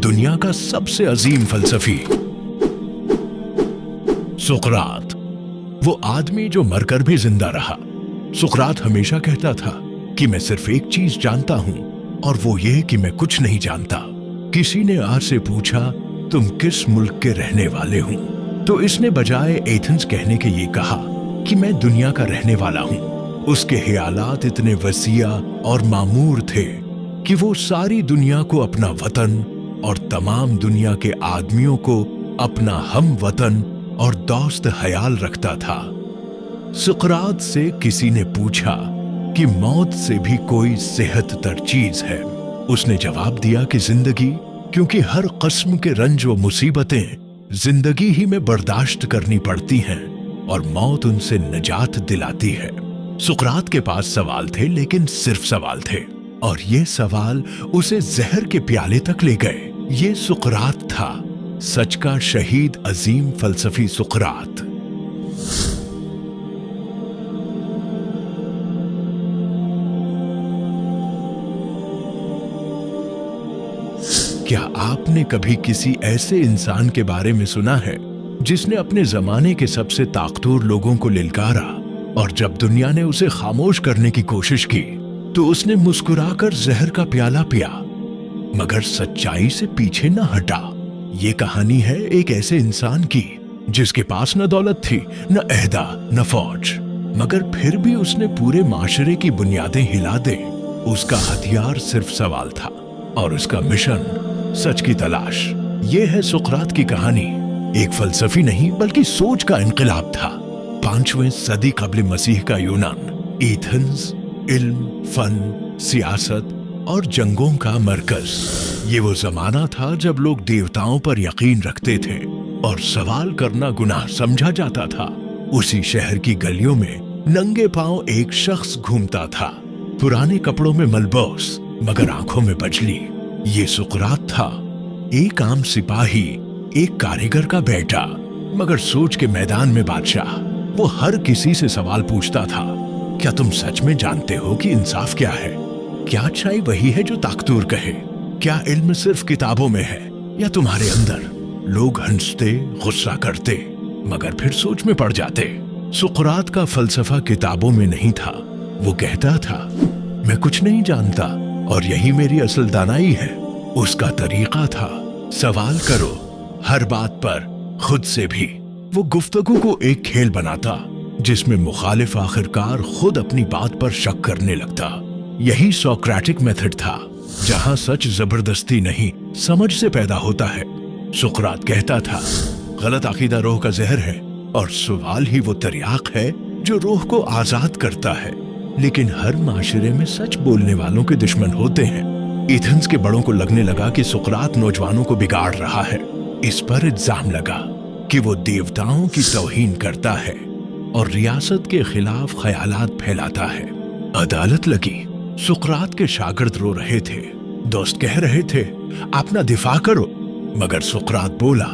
दुनिया का सबसे अजीम फलसफी सुकरात, वो आदमी जो मरकर भी जिंदा रहा। सुकरात हमेशा कहता था कि मैं सिर्फ एक चीज जानता हूं और वो ये कि मैं कुछ नहीं जानता। किसी ने आज से पूछा तुम किस मुल्क के रहने वाले हो, तो इसने बजाय एथेंस कहने के ये कहा कि मैं दुनिया का रहने वाला हूं। उसके ख्यालात इतने वसीया और मामूर थे कि वो सारी दुनिया को अपना वतन और तमाम दुनिया के आदमियों को अपना हम वतन और दोस्त ख्याल रखता था। सुकरात से किसी ने पूछा कि मौत से भी कोई सेहत तर चीज है। उसने जवाब दिया कि जिंदगी, क्योंकि हर किस्म के रंज व मुसीबतें जिंदगी ही में बर्दाश्त करनी पड़ती हैं और मौत उनसे निजात दिलाती है। सुकरात के पास सवाल थे, लेकिन सिर्फ सवाल थे, और ये सवाल उसे जहर के प्याले तक ले गए। ये सुकरात था, सच का शहीद अजीम फलसफी सुकरात। क्या आपने कभी किसी ऐसे इंसान के बारे में सुना है जिसने अपने जमाने के सबसे ताकतवर लोगों को लिलकारा, और जब दुनिया ने उसे खामोश करने की कोशिश की तो उसने मुस्कुराकर जहर का प्याला पिया, मगर सच्चाई से पीछे न हटा। ये कहानी है एक ऐसे इंसान की जिसके पास न दौलत थी, न अहदा, न फौज, मगर फिर भी उसने पूरे माशरे की बुनियादें हिला दे। उसका हथियार सिर्फ सवाल था और उसका मिशन सच की तलाश। ये है सुकरात की कहानी। एक फलसफी नहीं बल्कि सोच का इनकलाब था। 5वीं सदी कब्ल मसीह का यूनान, एथेंस इल्म, फन, सियासत और जंगों का मरकज। ये वो जमाना था जब लोग देवताओं पर यकीन रखते थे और सवाल करना गुनाह समझा जाता था। उसी शहर की गलियों में नंगे पांव एक शख्स घूमता था, पुराने कपड़ों में मलबूस मगर आंखों में बजली। ये सुकरात था, एक आम सिपाही, एक कारीगर का बेटा, मगर सोच के मैदान में बादशाह। वो हर किसी से सवाल पूछता था, क्या तुम सच में जानते हो कि इंसाफ क्या है? क्या अच्छाई वही है जो ताकतवर कहे? क्या इल्म सिर्फ किताबों में है या तुम्हारे अंदर? लोग हंसते, गुस्सा करते, मगर फिर सोच में पड़ जाते। सुकरात का फलसफा किताबों में नहीं था। वो कहता था, मैं कुछ नहीं जानता और यही मेरी असल दानाई है। उसका तरीका था, सवाल करो हर बात पर, खुद से भी। वो गुफ्तगू को एक खेल बनाता जिसमें मुखालिफ आखिरकार खुद अपनी बात पर शक करने लगता। यही सोक्रेटिक मेथड था, जहां सच जबरदस्ती नहीं समझ से पैदा होता है। सुकरात कहता था, गलत अकीदा रूह का जहर है और सवाल ही वो तरियाक है जो रूह को आजाद करता है। लेकिन हर माशरे में सच बोलने वालों के दुश्मन होते हैं। एथेंस के बड़ों को लगने लगा कि सुकरात नौजवानों को बिगाड़ रहा है। इस पर इल्जाम लगा कि वो देवताओं की तौहीन करता है और रियासत के खिलाफ ख्यालात फैलाता है। अदालत लगी। सुकरात के शागिर्द रो रहे थे, दोस्त कह रहे थे, अपना दिफा करो, मगर सुकरात बोला,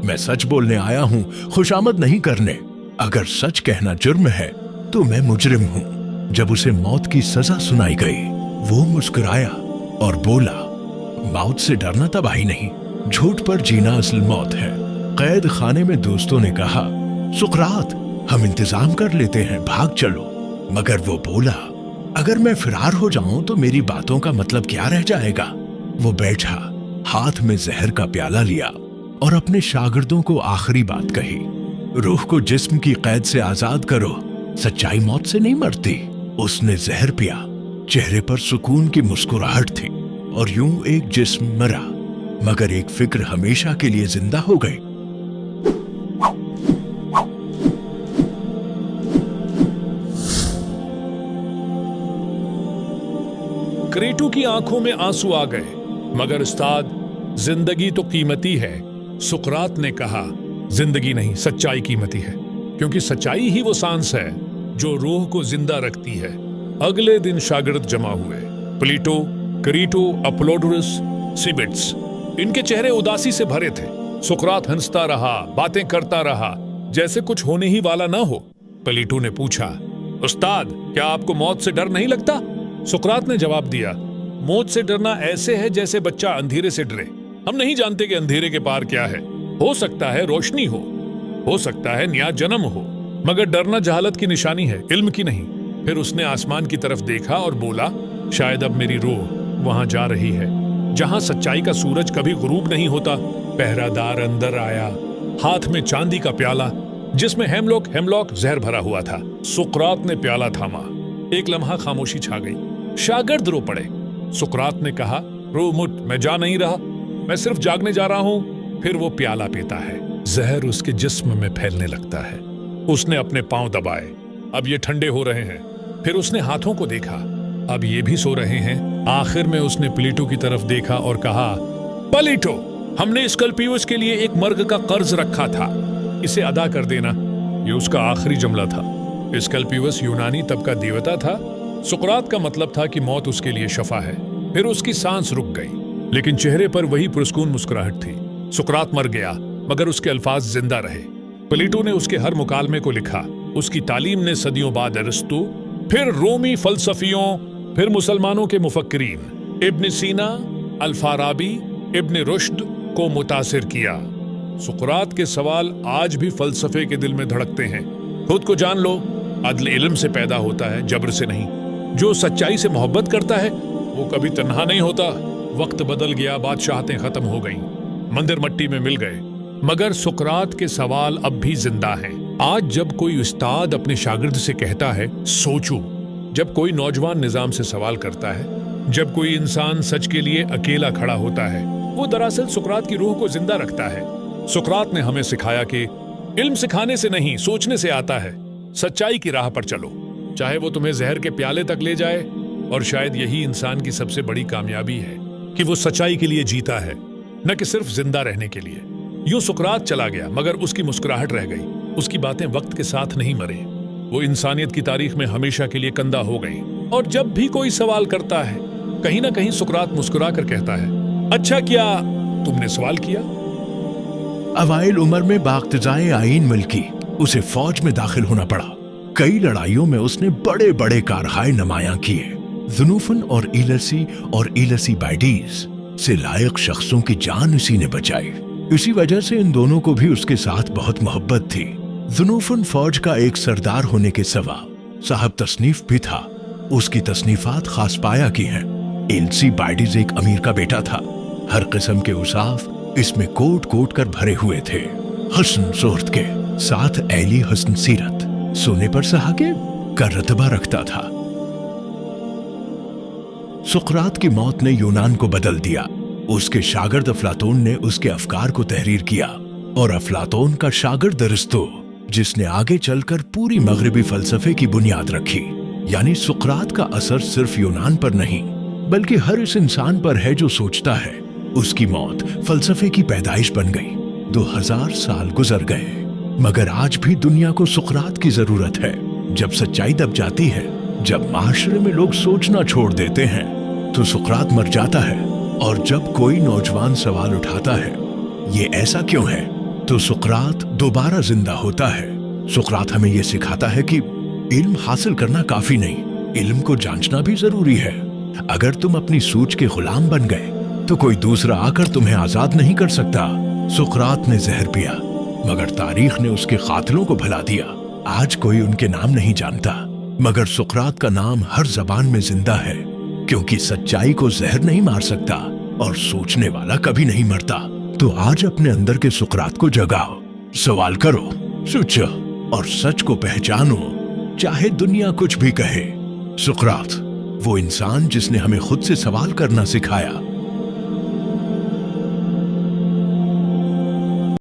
मैं सच बोलने आया हूं, खुशामद नहीं करने। अगर सच कहना जुर्म है तो मैं मुजरिम हूं। जब उसे मौत की सजा सुनाई गई, वो मुस्कुराया और बोला, मौत से डरना तबाही नहीं, झूठ पर जीना असल मौत है। कैद खाने में दोस्तों ने कहा, सुकरात हम इंतजाम कर लेते हैं, भाग चलो। मगर वो बोला, अगर मैं फरार हो जाऊं तो मेरी बातों का मतलब क्या रह जाएगा? वो बैठा, हाथ में जहर का प्याला लिया और अपने शागिर्दों को आखिरी बात कही, रूह को जिस्म की कैद से आजाद करो, सच्चाई मौत से नहीं मरती। उसने जहर पिया, चेहरे पर सुकून की मुस्कुराहट थी, और यूं एक जिस्म मरा, मगर एक फिक्र हमेशा के लिए जिंदा हो गई। क्रेटू की आंखों में आंसू आ गए, मगर उस्ताद, जिंदगी तो कीमती है। सुकरात ने कहा, जिंदगी नहीं, सच्चाई कीमती है, क्योंकि सच्चाई ही वो सांस है जो रूह को जिंदा रखती है। अगले दिन शागिर्द जमा हुए, प्लेटो, क्रेटो, अपोलोडोरस, सिबिट्स। इनके चेहरे उदासी से भरे थे। सुकरात हंसता रहा, बातें करता रहा, जैसे कुछ होने ही वाला ना हो। प्लेटो ने पूछा, उस्ताद, क्या आपको मौत से डर नहीं लगता? सुकरात ने जवाब दिया, मौत से डरना ऐसे है जैसे बच्चा अंधेरे से डरे। ہم نہیں جانتے کہ اندھیرے کے پار کیا ہے. ہو سکتا ہے روشنی ہو سکتا ہے نیا جنم ہو, مگر ڈرنا جہالت کی نشانی ہے, علم کی نہیں. پھر اس نے آسمان کی طرف دیکھا اور بولا, شاید اب میری روح وہاں جا رہی ہے جہاں سچائی کا سورج کبھی غروب نہیں ہوتا. پہرا دار اندر آیا, ہاتھ میں چاندی کا پیالہ جس میں ہیملاک زہر بھرا ہوا تھا. سقراط نے پیالہ تھاما. ایک لمحہ خاموشی چھا گئی. شاگرد رو پڑے. سقراط نے کہا, رو مت, میں جا نہیں رہا, میں صرف جاگنے جا رہا ہوں. پھر وہ پیالہ پیتا ہے. زہر اس کے جسم میں پھیلنے لگتا ہے. اس نے اپنے پاؤں دبائے, اب یہ ٹھنڈے ہو رہے ہیں. پھر اس نے ہاتھوں کو دیکھا, اب یہ بھی سو رہے ہیں. آخر میں اس نے پلیٹو کی طرف دیکھا اور کہا, پلیٹو, ہم نے اسکلپیوس کے لیے ایک مرگ کا قرض رکھا تھا, اسے ادا کر دینا. یہ اس کا آخری جملہ تھا. اسکلپیوس یونانی طبقہ دیوتا تھا. سقراط کا مطلب تھا کہ موت اس کے لیے شفا ہے. پھر اس کی سانس رک گئی, لیکن چہرے پر وہی پرسکون مسکراہٹ تھی. سقراط مر گیا, مگر اس کے الفاظ زندہ رہے. پلیٹو نے اس کے ہر مکالمے کو لکھا. اس کی تعلیم نے صدیوں بعد ارسطو, پھر رومی فلسفیوں, پھر مسلمانوں کے مفکرین ابن سینا, الفارابی, ابن رشد کو متاثر کیا. سقراط کے سوال آج بھی فلسفے کے دل میں دھڑکتے ہیں. خود کو جان لو, عدل علم سے پیدا ہوتا ہے, جبر سے نہیں. جو سچائی سے محبت کرتا ہے وہ کبھی تنہا نہیں ہوتا. وقت بدل گیا, بادشاہتیں ختم ہو گئیں, مندر مٹی میں مل گئے, مگر سقراط کے سوال اب بھی زندہ ہیں. آج جب کوئی استاد اپنے شاگرد سے کہتا ہے سوچو, جب کوئی نوجوان نظام سے سوال کرتا ہے, جب کوئی انسان سچ کے لیے اکیلا کھڑا ہوتا ہے, وہ دراصل سقراط کی روح کو زندہ رکھتا ہے. سقراط نے ہمیں سکھایا کہ علم سکھانے سے نہیں, سوچنے سے آتا ہے. سچائی کی راہ پر چلو, چاہے وہ تمہیں زہر کے پیالے تک لے جائے. اور شاید یہی انسان کی سب سے بڑی کامیابی ہے کہ وہ سچائی کے لیے جیتا ہے, نہ کہ صرف زندہ رہنے کے لیے. یوں سقراط چلا گیا, مگر اس کی مسکراہٹ رہ گئی. اس کی باتیں وقت کے ساتھ نہیں مرے. وہ انسانیت کی تاریخ میں ہمیشہ کے لیے کندہ ہو گئی. اور جب بھی کوئی سوال کرتا ہے, کہیں نہ کہیں سقراط مسکرا کر کہتا ہے, اچھا کیا تم نے سوال کیا. اوائل عمر میں باقتضائے آئین ملکی اسے فوج میں داخل ہونا پڑا. کئی لڑائیوں میں اس نے بڑے بڑے کارہائے نمایاں کیے. ذنوفن اور ایلسی بائیڈیز سے لائق شخصوں کی جان اسی نے بچائی. اسی وجہ سے ان دونوں کو بھی اس کے ساتھ بہت محبت تھی. ذنوفن فوج کا ایک سردار ہونے کے سوا صاحب تصنیف بھی تھا. اس کی تصنیفات خاص پایا کی ہیں. ایلسی بائیڈیز ایک امیر کا بیٹا تھا. ہر قسم کے اوصاف اس میں کوٹ کوٹ کر بھرے ہوئے تھے. حسن صورت کے ساتھ ایلی حسن سیرت, سونے پر صحاگے کا رتبہ رکھتا تھا. سقراط کی موت نے یونان کو بدل دیا. اس کے شاگرد افلاطون نے اس کے افکار کو تحریر کیا, اور افلاطون کا شاگرد ارسطو جس نے آگے چل کر پوری مغربی فلسفے کی بنیاد رکھی. یعنی سقراط کا اثر صرف یونان پر نہیں بلکہ ہر اس انسان پر ہے جو سوچتا ہے. اس کی موت فلسفے کی پیدائش بن گئی. 2000 سال گزر گئے, مگر آج بھی دنیا کو سقراط کی ضرورت ہے. جب سچائی دب جاتی ہے, جب معاشرے میں لوگ سوچنا چھوڑ دیتے ہیں, تو سقراط مر جاتا ہے. اور جب کوئی نوجوان سوال اٹھاتا ہے, یہ ایسا کیوں ہے, تو سقراط دوبارہ زندہ ہوتا ہے. سقراط ہمیں یہ سکھاتا ہے کہ علم حاصل کرنا کافی نہیں, علم کو جانچنا بھی ضروری ہے. اگر تم اپنی سوچ کے غلام بن گئے تو کوئی دوسرا آ کر تمہیں آزاد نہیں کر سکتا. سقراط نے زہر پیا, مگر تاریخ نے اس کے قاتلوں کو بھلا دیا. آج کوئی ان کے نام نہیں جانتا, مگر سقراط کا نام ہر زبان میں زندہ ہے, کیونکہ سچائی کو زہر نہیں مار سکتا اور سوچنے والا کبھی نہیں مرتا. تو آج اپنے اندر کے سقراط کو جگاؤ, سوال کرو, سوچو اور سچ کو پہچانو, چاہے دنیا کچھ بھی کہے. سقراط وہ انسان جس نے ہمیں خود سے سوال کرنا سکھایا,